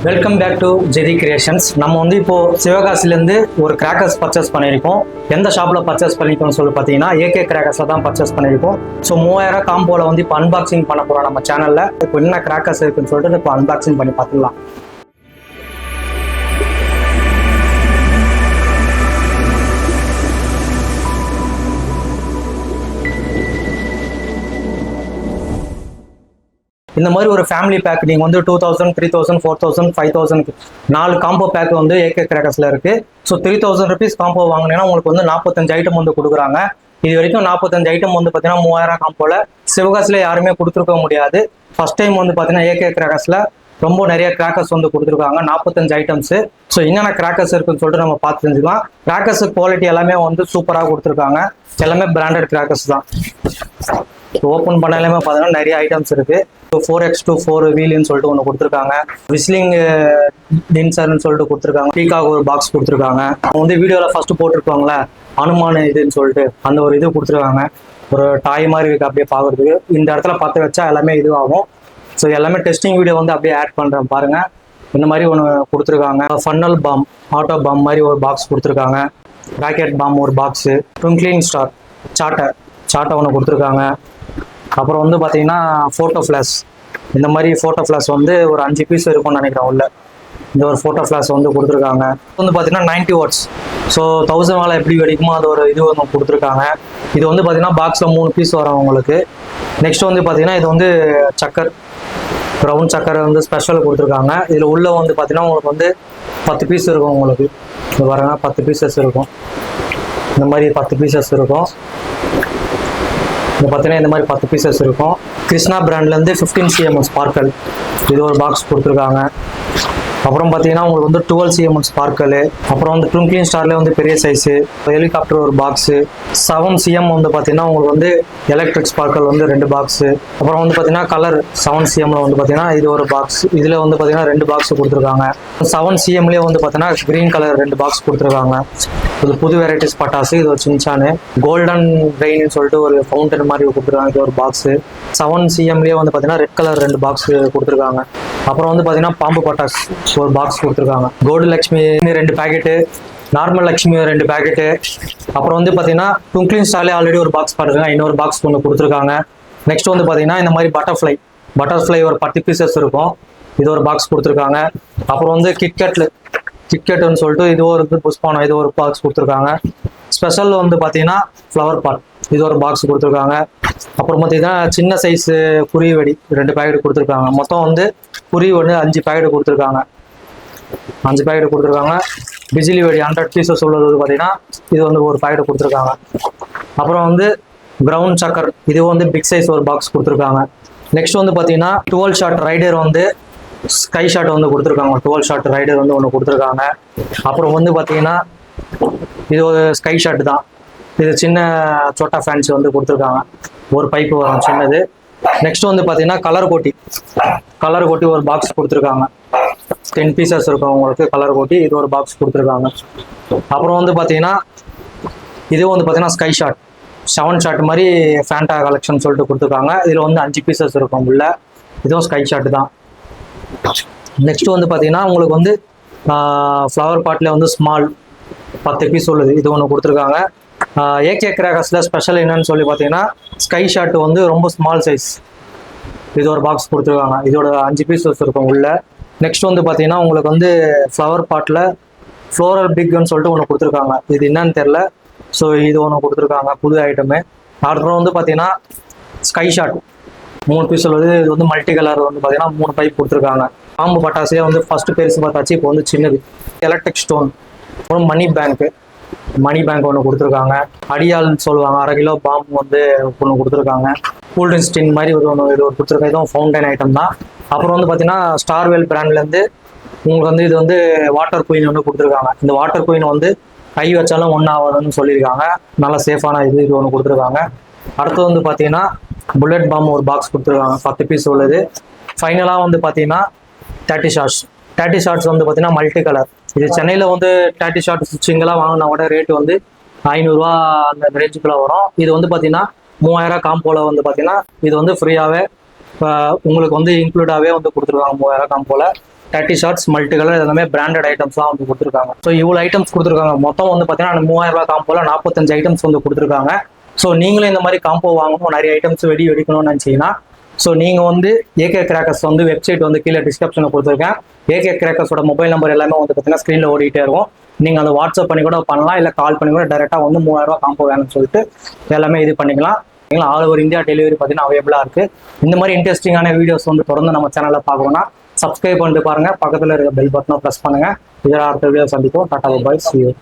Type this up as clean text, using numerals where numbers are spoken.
Welcome back to Jethi creations. நம்ம வந்து இப்போ சிவகாசிலேருந்து ஒரு கிராக்கர்ஸ் பர்ச்சேஸ் பண்ணியிருக்கோம். எந்த ஷாப்பில் பர்ச்சேஸ் பண்ணியிருக்கோம்னு சொல்லி பார்த்தீங்கன்னா ஏகே கிராக்கர்ஸில் தான் பர்ச்சேஸ் பண்ணியிருக்கோம். ஸோ 3000 காம்போவில் வந்து இப்போ அன்பாக்சிங் பண்ண போகிறோம் நம்ம சேனலில். இப்போ என்ன கிராக்கர்ஸ் இருக்குன்னு சொல்லிட்டு இப்போ அன்பாக்சிங் பண்ணி பார்த்துக்கலாம். இந்த மாதிரி ஒரு ஃபேமிலி பேக் நீங்கள் வந்து 2000, 3000, 4000, 5000 4 காம்போ பேக் வந்து ஏகே கிராக்கர்ஸில் இருக்குது. ஸோ 3000 ருபீஸ் காம்போ வாங்கினீங்கன்னா உங்களுக்கு வந்து 45 ஐட்டம் வந்து கொடுக்குறாங்க. இது வரைக்கும் 45 ஐட்டம் வந்து பார்த்தீங்கன்னா 3000 காம்போவில் சிவகாசியில் யாருமே கொடுத்துருக்க முடியாது. ஃபர்ஸ்ட் டைம் வந்து பார்த்தீங்கன்னா ஏகே கிராக்கர்ஸில் ரொம்ப நிறைய கிராக்கர்ஸ் வந்து கொடுத்துருக்காங்க, 45 ஐட்டம்ஸு. ஸோ என்னென்ன கிராக்கர்ஸ் இருக்குன்னு சொல்லிட்டு நம்ம பார்த்து தெரிஞ்சுக்கலாம். கிராக்கர்ஸ் குவாலிட்டி எல்லாமே வந்து சூப்பராக கொடுத்துருக்காங்க. எல்லாமே பிராண்டட் கிராக்கர்ஸ் தான். ஓப்பன் பண்ணாலுமே பார்த்தீங்கன்னா நிறைய ஐட்டம்ஸ் இருக்கு. 4x4 வீல்னு சொல்லிட்டு ஒன்று கொடுத்துருக்காங்க. விஸ்லிங் டின்சர்னு சொல்லிட்டு கொடுத்துருக்காங்க. பீகாக் ஒரு பாக்ஸ் கொடுத்துருக்காங்க. அவங்க வந்து வீடியோவில் ஃபர்ஸ்ட் போட்டிருப்பாங்களே அனுமான இதுன்னு சொல்லிட்டு அந்த ஒரு இது கொடுத்துருக்காங்க. ஒரு டாய் மாதிரி இருக்கு அப்படியே பார்க்கறதுக்கு. இந்த இடத்துல பார்த்து வச்சா எல்லாமே இதுவாகும். ஸோ எல்லாமே டெஸ்டிங் வீடியோ வந்து அப்படியே ஆட் பண்ணுறேன் பாருங்க. இந்த மாதிரி ஒன்று கொடுத்துருக்காங்க. ஃபன்னல் பாம், ஆட்டோ பாம் மாதிரி ஒரு பாக்ஸ் கொடுத்துருக்காங்க. ராக்கெட் பாம் ஒரு பாக்ஸு, ட்விங்க்லிங் ஸ்டார் சாட்டை ஒன்று கொடுத்துருக்காங்க. அப்புறம் வந்து பார்த்தீங்கன்னா ஃபோட்டோ ஃப்ளாஷ், இந்த மாதிரி ஃபோட்டோ ஃப்ளாஷ் வந்து ஒரு 5 பீஸ் இருக்கும்னு நினைக்கிறேன் உள்ள. இந்த ஒரு ஃபோட்டோ ஃப்ளாஷ் வந்து கொடுத்துருக்காங்க. வந்து பார்த்தீங்கன்னா 90 வாட்ஸ். ஸோ 1000 வாழை எப்படி வெடிக்குமோ அது ஒரு இது வந்து கொடுத்துருக்காங்க. இது வந்து பார்த்தீங்கன்னா பாக்ஸில் 3 பீஸ் வரும் உங்களுக்கு. நெக்ஸ்ட் வந்து பார்த்தீங்கன்னா இது வந்து சக்கர், ப்ரௌன் சக்கரை வந்து ஸ்பெஷல் கொடுத்துருக்காங்க. இதில் உள்ள வந்து பார்த்தீங்கன்னா உங்களுக்கு வந்து 10 பீஸ் இருக்கும் உங்களுக்கு. இது பாருங்க 10 பீசஸ் இருக்கும். இந்த மாதிரி 10 பீசஸ் இருக்கும். பார்த்தீங்கன்னா இந்த மாதிரி 10 பீசஸ் இருக்கும். கிருஷ்ணா பிராண்ட்லேருந்து 15 cm ஸ்பார்க்கல் இது ஒரு பாக்ஸ் கொடுத்துருக்காங்க. அப்புறம் பார்த்தீங்கன்னா உங்களுக்கு வந்து 12 cm ஸ்பார்க்கல். அப்புறம் வந்து ட்விங்க்லிங் ஸ்டார்லேயே வந்து பெரிய சைஸு ஹெலிகாப்டர் ஒரு பாக்ஸு. 7 cm வந்து பார்த்தீங்கன்னா உங்களுக்கு வந்து எலக்ட்ரிக் ஸ்பார்க்கல் வந்து 2 பாக்ஸு. அப்புறம் வந்து பார்த்தீங்கன்னா கலர் 7 cmல வந்து பார்த்தீங்கன்னா இது ஒரு பாக்ஸ். இதில் வந்து பார்த்தீங்கன்னா 2 பாக்ஸ் கொடுத்துருக்காங்க. 7 cmலேயே வந்து பார்த்தீங்கன்னா க்ரீன் கலர் 2 பாக்ஸ் கொடுத்துருக்காங்க. இது புது வெரைட்டிஸ் பட்டாசு. இது ஒரு சின்சானு கோல்டன் ரெயின்னு சொல்லிட்டு ஒரு ஃபவுண்டன் மாதிரி கொடுத்துருக்காங்க. இது ஒரு பாக்ஸு. 7 cmலேயே வந்து பார்த்தீங்கன்னா ரெட் கலர் 2 பாக்ஸ் கொடுத்துருக்காங்க. அப்புறம் வந்து பார்த்தீங்கன்னா பாம்பு பட்டாசு ஒரு பாக்ஸ் கொடுத்துருக்காங்க. Gold Lakshmi 2 packet, normal Lakshmi 2 packet. அப்புறம் வந்து பார்த்தீங்கன்னா ட்விங்க்லிங் ஸ்டார்லேயே ஆல்ரெடி ஒரு பாக்ஸ் பாருங்க, இன்னொரு பாக்ஸ் ஒன்று கொடுத்துருக்காங்க. நெக்ஸ்ட் வந்து பார்த்தீங்கன்னா இந்த மாதிரி பட்டர்ஃப்ளை ஒரு 10 பீசஸ் இருக்கும். இது ஒரு பாக்ஸ் கொடுத்துருக்காங்க. அப்புறம் வந்து கிட்கெட்டுன்னு சொல்லிட்டு இது ஒரு புஷ்பானம் இது ஒரு பாக்ஸ் கொடுத்துருக்காங்க. ஸ்பெஷல் வந்து பார்த்தீங்கன்னா ஃப்ளவர் பாட் இது ஒரு பாக்ஸ் கொடுத்துருக்காங்க. அப்புறம் பார்த்தீங்கன்னா சின்ன சைஸு குறி வெடி 2 பேக்கெட் கொடுத்துருக்காங்க. மொத்தம் வந்து குறி வந்து 5 பேக்கெட் கொடுத்துருக்காங்க. 5 பேக்கெட் கொடுத்துருக்காங்க. பிஜிலி வெடி 100 பீசஸ் உள்ளது பார்த்தீங்கன்னா இது வந்து ஒரு பேக்கெட் கொடுத்துருக்காங்க. அப்புறம் வந்து ப்ரௌன் சக்கர் இது வந்து பிக் சைஸ் ஒரு பாக்ஸ் கொடுத்துருக்காங்க. நெக்ஸ்ட் வந்து பார்த்தீங்கன்னா 12 ஷாட் ரைடர் வந்து ஸ்கை ஷாட் வந்து கொடுத்துருக்காங்க. 12 ஷாட் ரைடர் வந்து ஒன்று கொடுத்துருக்காங்க. அப்புறம் வந்து பார்த்தீங்கன்னா இது ஒரு ஸ்கை ஷாட் தான். இது சின்ன சோட்டா ஃபேன்ஸ் வந்து கொடுத்துருக்காங்க. ஒரு பைப்பு வரும் சின்னது. நெக்ஸ்ட் வந்து பார்த்தீங்கன்னா கலர் கோட்டி ஒரு பாக்ஸ் கொடுத்துருக்காங்க. 10 பீசஸ் இருக்கும் உங்களுக்கு கலர் கோட்டி. இது ஒரு பாக்ஸ் கொடுத்துருக்காங்க. அப்புறம் வந்து பார்த்தீங்கன்னா இது வந்து பார்த்தீங்கன்னா ஸ்கை ஷாட் 7 ஷாட் மாதிரி ஃபேண்டா கலெக்ஷன் சொல்லிட்டு கொடுத்துருக்காங்க. இதில் வந்து 5 பீசஸ் இருக்கும் உள்ள. இதுவும் ஸ்கை ஷாட் தான். நெக்ஸ்ட் வந்து பார்த்தீங்கன்னா உங்களுக்கு வந்து ஃப்ளவர் பாட்டில் வந்து ஸ்மால் 10 பீஸ் உள்ளது இது ஒன்று கொடுத்துருக்காங்க. ஏகே கிராக்கர்ஸில் ஸ்பெஷல் என்னன்னு சொல்லி பார்த்தீங்கன்னா ஸ்கை ஷாட் வந்து ரொம்ப ஸ்மால் சைஸ் இது ஒரு பாக்ஸ் கொடுத்துருக்காங்க. இதோட 5 பீசஸ் இருக்கும் உள்ள. நெக்ஸ்ட் வந்து பார்த்தீங்கன்னா உங்களுக்கு வந்து ஃப்ளவர் பாட்டில் ஃப்ளோரல் பிக்னு சொல்லிட்டு ஒன்று கொடுத்துருக்காங்க. இது என்னன்னு தெரில. ஸோ இது ஒன்று கொடுத்துருக்காங்க புது ஐட்டமு. அப்புறம் வந்து பார்த்தீங்கன்னா ஸ்கை ஷாட் 3 பீஸ் உள்ளது. இது வந்து மல்டி கலர் வந்து பார்த்தீங்கன்னா 3 பைப் கொடுத்துருக்காங்க. பாம்பு பட்டாசே வந்து ஃபர்ஸ்ட் பெருசு பார்த்தாச்சு, இப்போ வந்து சின்னது. எலக்ட்ரிக் ஸ்டோன், அப்புறம் மணி பேங்க் ஒன்று கொடுத்துருக்காங்க. அடியால்னு சொல்லுவாங்க 1/2 கிலோ பாம்பு வந்து ஒன்று கொடுத்துருக்காங்க. கூல்ட்ரிங்க்ஸ் டின் மாதிரி இது ஒரு கொடுத்துருக்காங்க. இதுவும் ஃபவுண்டைன் ஐட்டம் தான். அப்புறம் வந்து பார்த்தீங்கன்னா ஸ்டார்வெல் பிராண்ட்லேருந்து உங்களுக்கு வந்து இது வந்து வாட்டர் குயின் ஒன்று கொடுத்துருக்காங்க. இந்த வாட்டர் குயின் வந்து கை வச்சாலும் ஒன்றும் ஆகாதுன்னு சொல்லியிருக்காங்க. நல்லா சேஃபான இது ஒன்று கொடுத்துருக்காங்க. அடுத்து வந்து பார்த்தீங்கன்னா புல்லட் பாம் ஒரு பாக்ஸ் கொடுத்துருக்காங்க 10 பீஸ் உள்ளது. ஃபைனலாக வந்து பார்த்தீங்கன்னா 30 ஷார்ட்ஸ் வந்து பார்த்தீங்கன்னா மல்டி கலர். இது சென்னையில் வந்து 30 ஷார்ட் சிங்கெல்லாம் வாங்கினா கூட ரேட்டு வந்து 500 ரூபா அந்த ரேஞ்சுக்குள்ளே வரும். இது வந்து பார்த்தீங்கன்னா 3000 காம்போவில் வந்து பார்த்தீங்கன்னா இது வந்து ஃப்ரீயாகவே உங்களுக்கு வந்து இன்க்ளூடாகவே வந்து கொடுத்துருக்காங்க 3000 காம்போவில். 30 ஷார்ட்ஸ் மல்டி கலர் எல்லாமே பிராண்டட் ஐட்டம்ஸ்லாம் வந்து கொடுத்துருக்காங்க. ஸோ இவ்வளோ ஐட்டம்ஸ் கொடுத்துருக்காங்க. மொத்தம் வந்து பார்த்தீங்கன்னா 3000 ரூபாய் காம்போல 45 ஐட்டம்ஸ் வந்து கொடுத்துருக்காங்க. ஸோ நீங்களும் இந்த மாதிரி காம்போ வாங்கணும், நிறைய ஐட்டம்ஸ் வெடிக்கணும்னு நினச்சிங்கன்னா ஸோ நீங்கள் வந்து ஏகே கிராக்கர்ஸ் வந்து வெப்சைட் வந்து கீழே டிஸ்கிரிப்ஷனில் கொடுத்துருக்கேன். ஏகே கிராக்கர்ஸோட மொபைல் நம்பர் எல்லாமே வந்து பார்த்தீங்கன்னா ஸ்க்ரீனில் ஓடிட்டே இருக்கும். நீங்கள் அந்த வாட்ஸ்அப் பண்ணி கூட பண்ணலாம், இல்லை கால் பண்ணி கூட டேரெக்டாக வந்து 3000 ரூபாய் காம்போ வேணும்னு சொல்லிட்டு எல்லாமே இது பண்ணிக்கலாம். ஆல் ஓவர் இந்தியா டெலிவரி பார்த்தீங்கன்னா அவைலபிளாக இருக்குது. இந்த மாதிரி இன்ட்ரெஸ்டிங்கான வீடியோஸ் வந்து தொடர்ந்து நம்ம சேனலில் பார்க்கணும்னா சப்ஸ்கிரைப் பண்ணிட்டு பாருங்கள், பக்கத்தில் இருக்க பெல் பட்டனை ப்ரெஸ் பண்ணுங்கள். இதெல்லாம் அடுத்த வீடியோ சந்திப்போம். டாடா பாய், see you.